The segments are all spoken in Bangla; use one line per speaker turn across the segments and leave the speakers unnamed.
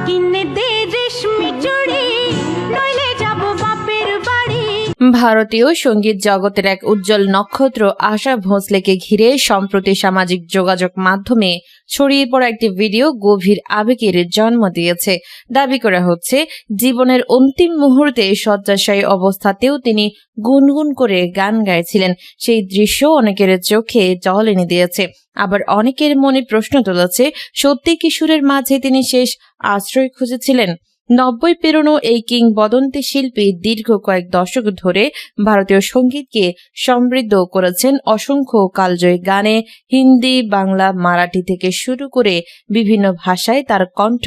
কিনে দে রেশমি চুড়ি, নইলে যাব বাপের বাড়ি।
ভারতীয় সঙ্গীত জগতের এক উজ্জ্বল নক্ষত্র আশা ভোঁসলেকে ঘিরে সম্প্রতি সামাজিক যোগাযোগ মাধ্যমে ছড়িয়ে পড়া একটি ভিডিও গভীর আবেগের জন্ম দিয়েছে। দাবি করা হচ্ছে, জীবনের অন্তিম মুহূর্তে শয্যাশায়ী অবস্থাতেও তিনি গুনগুন করে গান গাইছিলেন। সেই দৃশ্য অনেকের চোখে জল এনে দিয়েছে, আবার অনেকের মনে প্রশ্ন তুলেছে, সত্যি কিশোরের মাঝে তিনি শেষ আশ্রয় খুঁজেছিলেন। 90 পেরোনো এই কিংবদন্তি শিল্পী দীর্ঘ কয়েক দশক ধরে ভারতীয় সঙ্গীতকে সমৃদ্ধ করেছেন অসংখ্য কালজয়ী গানে। হিন্দি, বাংলা, মারাঠি থেকে শুরু করে বিভিন্ন ভাষায় তার কণ্ঠ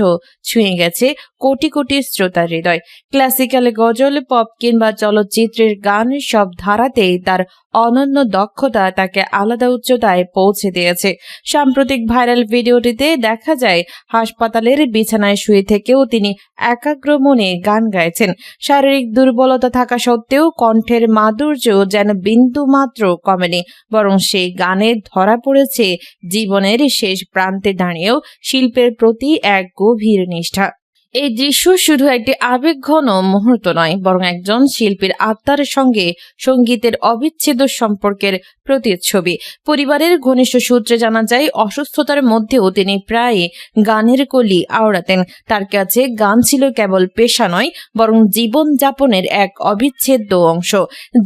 ছুঁয়ে গেছে কোটি কোটি শ্রোতার হৃদয়। ক্লাসিক্যাল, গজল, পপ কিংবা চলচ্চিত্রের গান, সব ধারাতেই তার অনন্য দক্ষতা তাকে আলাদা উচ্চতায় পৌঁছে দিয়েছে। সাম্প্রতিক ভাইরাল ভিডিওটিতে দেখা যায়, হাসপাতালের বিছানায় শুয়ে থেকেও তিনি একাগ্র মনে গান গাইছেন। শারীরিক দুর্বলতা থাকা সত্ত্বেও কণ্ঠের মাধুর্য যেন বিন্দু মাত্র কমেনি, বরং সেই গানে ধরা পড়েছে জীবনের শেষ প্রান্তে দাঁড়িয়েও শিল্পের প্রতি এক গভীর নিষ্ঠা। এই দৃশ্য শুধু একটি আবেগঘন মুহূর্ত নয়, বরং একজন শিল্পীর আত্মার সঙ্গে সঙ্গীতের অবিচ্ছেদ্য সম্পর্কের প্রতিচ্ছবি। পরিবারের ঘনিষ্ঠ সূত্রে জানা যায়, অসুস্থতার মধ্যেও তিনি প্রায় গানের কলি আওড়াতেন। তার কাছে গান ছিল কেবল পেশা নয়, বরং জীবন যাপনের এক অবিচ্ছেদ্য অংশ।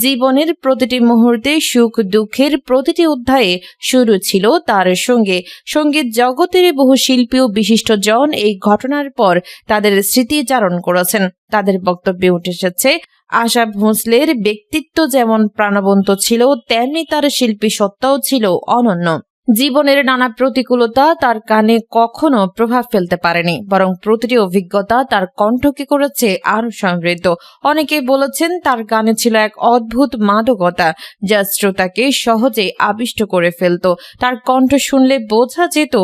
জীবনের প্রতিটি মুহূর্তে, সুখ দুঃখের প্রতিটি অধ্যায়ে শুরু ছিল তার সঙ্গে। সঙ্গীত জগতের বহু শিল্পী ও বিশিষ্টজন এই ঘটনার পর তাদের স্মৃতিচারণ করেছেন। তাদের বক্তব্যে উঠে এসেছে, আশা ভোঁসলের ব্যক্তিত্ব যেমন প্রাণবন্ত ছিল, তেমনি তার শিল্পী সত্তাও ছিল অনন্য। জীবনের নানা প্রতিকূলতা তার গানে কখনো প্রভাব ফেলতে পারেনি, বরং প্রতিটি অভিজ্ঞতা তার কণ্ঠকে করেছে আরো সমৃদ্ধ। অনেকে বলেছেন, তার গানে ছিল এক অদ্ভুত মাদকতা, যা শ্রোতাকে সহজে আবিষ্ট করে ফেলত। তার কণ্ঠ শুনলে বোঝা যেত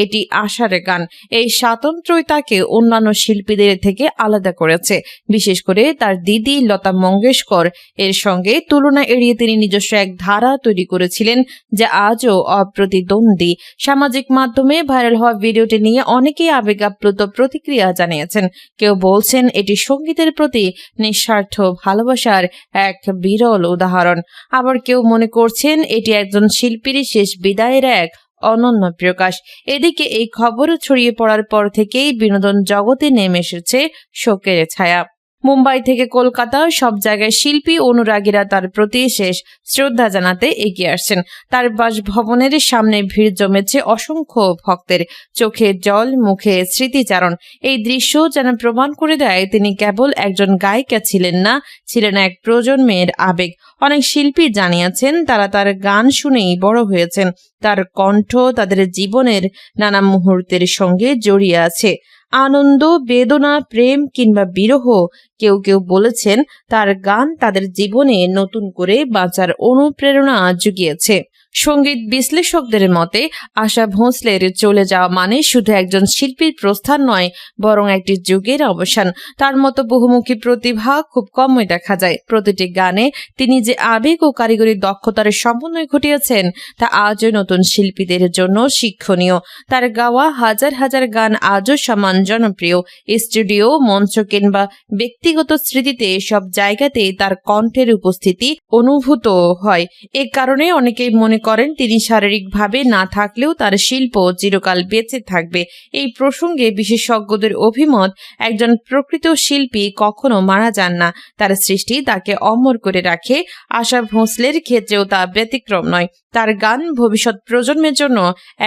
এটি আশার গান। এই স্বাতন্ত্র্যই তাকে অন্যান্য শিল্পীদের থেকে আলাদা করেছে। বিশেষ করে তার দিদি লতা মঙ্গেশকর এর সঙ্গে তুলনা এড়িয়ে তিনি নিজস্ব এক ধারা তৈরি করেছিলেন, যা আজও প্রতিদ্বন্দ্বী। সামাজিক মাধ্যমে ভাইরাল হওয়া ভিডিওটি নিয়ে অনেকেই আবেগ আপ্লুত প্রতিক্রিয়া জানিয়েছেন। কেউ বলছেন, এটি সঙ্গীতের প্রতি নিঃস্বার্থ ভালোবাসার এক বিরল উদাহরণ। আবার কেউ মনে করছেন, এটি একজন শিল্পীর শেষ বিদায়ের এক অনন্য প্রকাশ। এদিকে এই খবর ছড়িয়ে পড়ার পর থেকেই বিনোদন জগতে নেমে এসেছে শোকের ছায়া। মুম্বাই থেকে কলকাতা, সব জায়গায় শিল্পী অনুরাগীরা তার প্রতি শেষ শ্রদ্ধা জানাতে এগিয়ে আসছেন। তার বাসভবনের সামনে ভিড় জমেছে অসংখ্য ভক্তের, চোখে জল, মুখে স্মৃতিচারণ। এই দৃশ্য যেন প্রমাণ করে দেয়, তিনি কেবল একজন গায়িকা ছিলেন না, ছিলেন এক প্রজন্মের আবেগ। অনেক শিল্পী জানিয়েছেন, তারা তার গান শুনেই বড় হয়েছেন। তার কণ্ঠ তাদের জীবনের নানা মুহূর্তের সঙ্গে জড়িয়ে আছে। আনন্দ, বেদনা, প্রেম কিংবা বিরহ। কেউ কেউ বলেছেন, তার গান তাদের জীবনে নতুন করে বাঁচার অনুপ্রেরণা জুগিয়েছে। সঙ্গীত বিশ্লেষকদের মতে, আশা ভোঁসলের চলে যাওয়া মানে শুধু একজন শিল্পীর প্রস্থান নয়, বরং একটি যুগের অবসান। তার মতো বহুমুখী প্রতিভা খুব কমই দেখা যায়। প্রতিটি গানে তিনি যে আবেগ ও কারিগরি দক্ষতার সমন্বয় ঘটিয়েছেন, তা আজও নতুন শিল্পীদের জন্য শিক্ষণীয়। তার গাওয়া হাজার হাজার গান আজও সমান জনপ্রিয়। স্টুডিও, মঞ্চ কিংবা ব্যক্তিগত স্মৃতিতে সব জায়গাতেই তার কণ্ঠের উপস্থিতি অনুভূত হয়। এ কারণে অনেকেই মনে করেন, তিনি শারীরিকভাবে না থাকলেও তার শিল্প চিরকাল বেঁচে থাকবে। এই প্রসঙ্গে বিশেষজ্ঞদের অভিমত, একজন প্রকৃত শিল্পী কখনো মারা যান না, তার সৃষ্টি তাকে অমর করে রাখে। আশা ভোঁসলের ক্ষেত্রেও তা ব্যতিক্রম নয়। তার গান ভবিষ্যৎ প্রজন্মের জন্য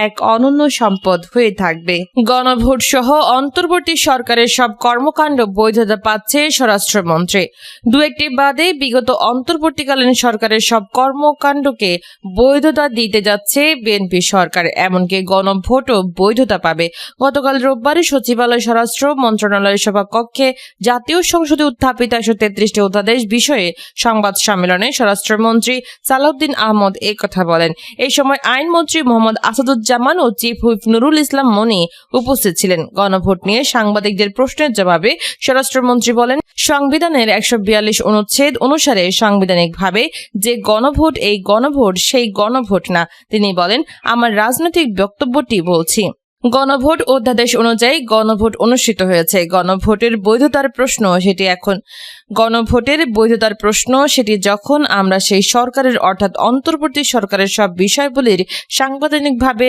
এক অনন্য সম্পদ হয়ে থাকবে। গণভোট সহ অন্তর্বর্তী সরকারের সব কর্মকাণ্ড বৈধতা পাচ্ছে স্বরাষ্ট্রমন্ত্রী। দু একটি বাদে বিগত অন্তর্বর্তীকালীন সরকারের সব কর্মকাণ্ডকে বৈধতা দিতে যাচ্ছে বিএনপি সরকার, এমনকি গণভোটও বৈধতা পাবে। গতকাল রোববার সচিবালয়, স্বরাষ্ট্র মন্ত্রণালয়ের সভাকক্ষে জাতীয় সংসদে উত্থাপিত 133টি অধ্যাদেশ বিষয়ে সংবাদ সম্মেলনে স্বরাষ্ট্রমন্ত্রী সালাউদ্দিন আহমদ একথা বলেন। এই সময় আইনমন্ত্রী মোহাম্মদ আসাদুজ্জামান ও চিফ হুইপ নুরুল ইসলাম মনি উপস্থিত ছিলেন। গণভোট নিয়ে সাংবাদিকদের প্রশ্নের জবাবে স্বরাষ্ট্রমন্ত্রী বলেন, সংবিধানের 142 অনুচ্ছেদ অনুসারে সাংবিধানিকভাবে যে গণভোট, এই গণভোট সেই গণভোট না। তিনি বলেন, আমার রাজনৈতিক বক্তব্যটি বলছি। গণভোট অধ্যাদেশ অনুযায়ী গণভোট অনুষ্ঠিত হয়েছে। গণভোটের বৈধতার প্রশ্ন সেটি যখন আমরা সেই সরকারের অর্থাৎ অন্তর্বর্তী সরকারের সব বিষয়গুলির সাংবিধানিকভাবে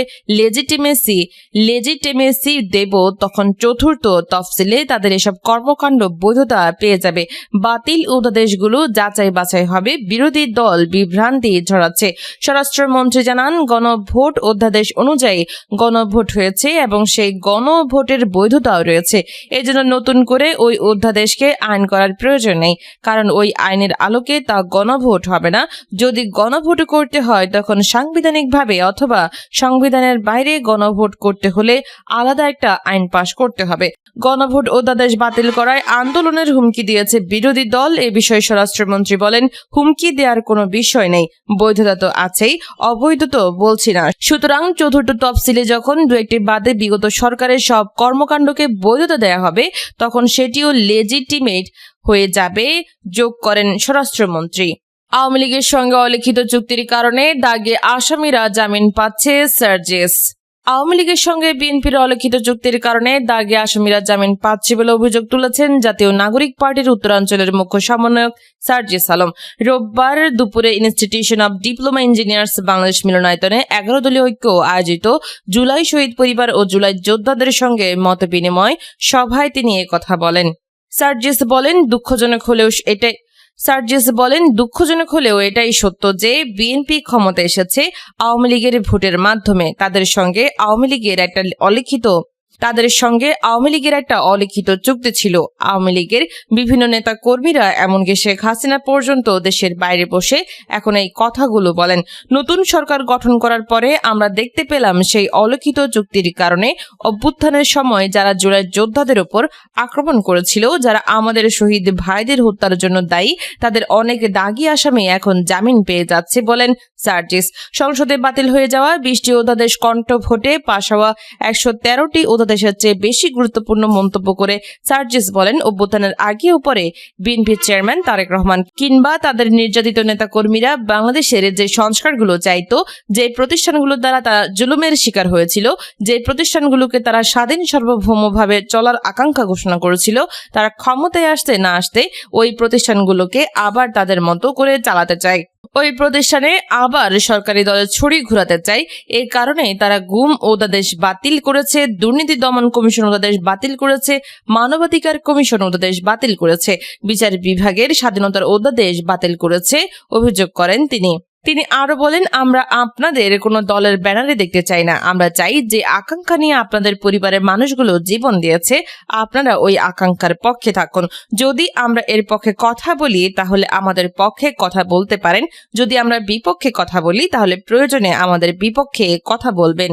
লেজিটিমেসি দেব, তখন চতুর্থ তফসিলে তাদের এসব কর্মকাণ্ড বৈধতা পেয়ে যাবে। বাতিল অধ্যাদেশগুলো যাচাই বাছাই হবে। বিরোধী দল বিভ্রান্তি ছড়াচ্ছে। স্বরাষ্ট্রমন্ত্রী জানান, গণভোট অধ্যাদেশ অনুযায়ী গণভোট হয়েছে এবং সেই গণভোটের বৈধতাও রয়েছে। এজন্য নতুন করে ওই অধ্যাদেশকে আইন করার প্রয়োজন নেই, কারণ ওই আইনের আলোকে তা গণভোট হবে না। যদি গণভোট করতে হয় তখন সাংবিধানিকভাবে অথবা সংবিধানের বাইরে গণভোট করতে হলে আলাদা একটা আইন পাশ করতে হবে। গণভোট অধ্যাদেশ বাতিল করায় আন্দোলনের হুমকি দিয়েছে বিরোধী দল। এ বিষয়ে স্বরাষ্ট্রমন্ত্রী বলেন, হুমকি দেওয়ার কোনো বিষয় নেই, বৈধতা তো আছেই, অবৈধ তো বলছি না। সুতরাং চতুর্থ তফসিলে যখন দু একটি বাদে বিগত সরকারের সব কর্মকাণ্ডকে বৈধতা দেয়া হবে তখন সেটিও লেজিটিমেট হয়ে যাবে, যোগ করেন স্বরাষ্ট্রমন্ত্রী। আওয়ামী লীগের সঙ্গে অলিখিত চুক্তির কারণে দাগে আসামিরা জামিন পাচ্ছে সার্জিস। আওয়ামী লীগের সঙ্গে বিএনপির অলিখিত চুক্তির কারণে দাগে আসামিরা জামিন পাচ্ছে বলে অভিযোগ তুলেছেন জাতীয় নাগরিক পার্টির উত্তরাঞ্চলের মুখ্য সমন্বয়ক সার্জিস আলম। রোববার দুপুরে institution of diploma engineers Bangladesh মিলনায়তনে 11 দলীয় ঐক্য আয়োজিত জুলাই শহীদ পরিবার ও জুলাই যোদ্ধাদের সঙ্গে মত বিনিময় সভায় তিনি কথা বলেন। সার্জিস বলেন, দুঃখজনক হলেও এটাই সত্য যে বিএনপি ক্ষমতা এসেছে আওয়ামী লীগের ভোটের মাধ্যমে। তাদের সঙ্গে আওয়ামী লীগের একটা অলিখিত চুক্তি ছিল। আওয়ামী লীগের বিভিন্ন নেতা কর্মীরা এমনকি শেখ হাসিনা পর্যন্ত দেশের বাইরে বসে এখন এই কথাগুলো বলেন। নতুন সরকার গঠন করার পরে আমরা দেখতে পেলাম সেই অলিখিত চুক্তির কারণে অভ্যুত্থানের সময় যারা জুলাই যোদ্ধাদের উপর আক্রমণ করেছিল, যারা আমাদের শহীদ ভাইদের হত্যার জন্য দায়ী, তাদের অনেক দাগী আসামি এখন জামিন পেয়ে যাচ্ছে বলেন সার্জিস। সংসদে বাতিল হয়ে যাওয়া 20টি অধ্যাদেশ কণ্ঠ ভোটে পাশ হওয়া 113টি অধ্যাদেশের চেয়ে বেশি গুরুত্বপূর্ণ মন্তব্য করে সার্জিস বলেন, অভ্যুত্থানের আগে ও পরে বিএনপির চেয়ারম্যান তারেক রহমান কিংবা তাদের নির্যাতিত নেতা কর্মীরা বাংলাদেশের যে সংস্কারগুলো চাইতো, যে প্রতিষ্ঠানগুলোর দ্বারা তারা জুলুমের শিকার হয়েছিল, যে প্রতিষ্ঠানগুলোকে তারা স্বাধীন সার্বভৌমভাবে চলার আকাঙ্ক্ষা ঘোষণা করেছিল, তারা ক্ষমতায় আসতে না আসতে ওই প্রতিষ্ঠানগুলোকে আবার তাদের মতো করে চালাতে চায়। ওই প্রতিষ্ঠানে আবার সরকারি দলের ছড়ি ঘুরাতে চায়। এই কারণে তারা গুম অধ্যাদেশ বাতিল করেছে, দুর্নীতি দমন কমিশন অধ্যাদেশ বাতিল করেছে, মানবাধিকার কমিশন অধ্যাদেশ বাতিল করেছে, বিচার বিভাগের স্বাধীনতার অধ্যাদেশ বাতিল করেছে অভিযোগ করেন তিনি। তিনি আরো বলেন, আমরা আপনাদের কোনো দলের ব্যানারে দেখতে চাই না। আমরা চাই যে আকাঙ্ক্ষা নিয়ে আপনাদের পরিবারের মানুষগুলো জীবন দিয়েছে, আপনারা ওই আকাঙ্ক্ষার পক্ষে থাকুন। যদি আমরা এর পক্ষে কথা বলি তাহলে আমাদের পক্ষে কথা বলতে পারেন, যদি আমরা বিপক্ষে কথা বলি তাহলে প্রয়োজনে আমাদের বিপক্ষে কথা বলবেন।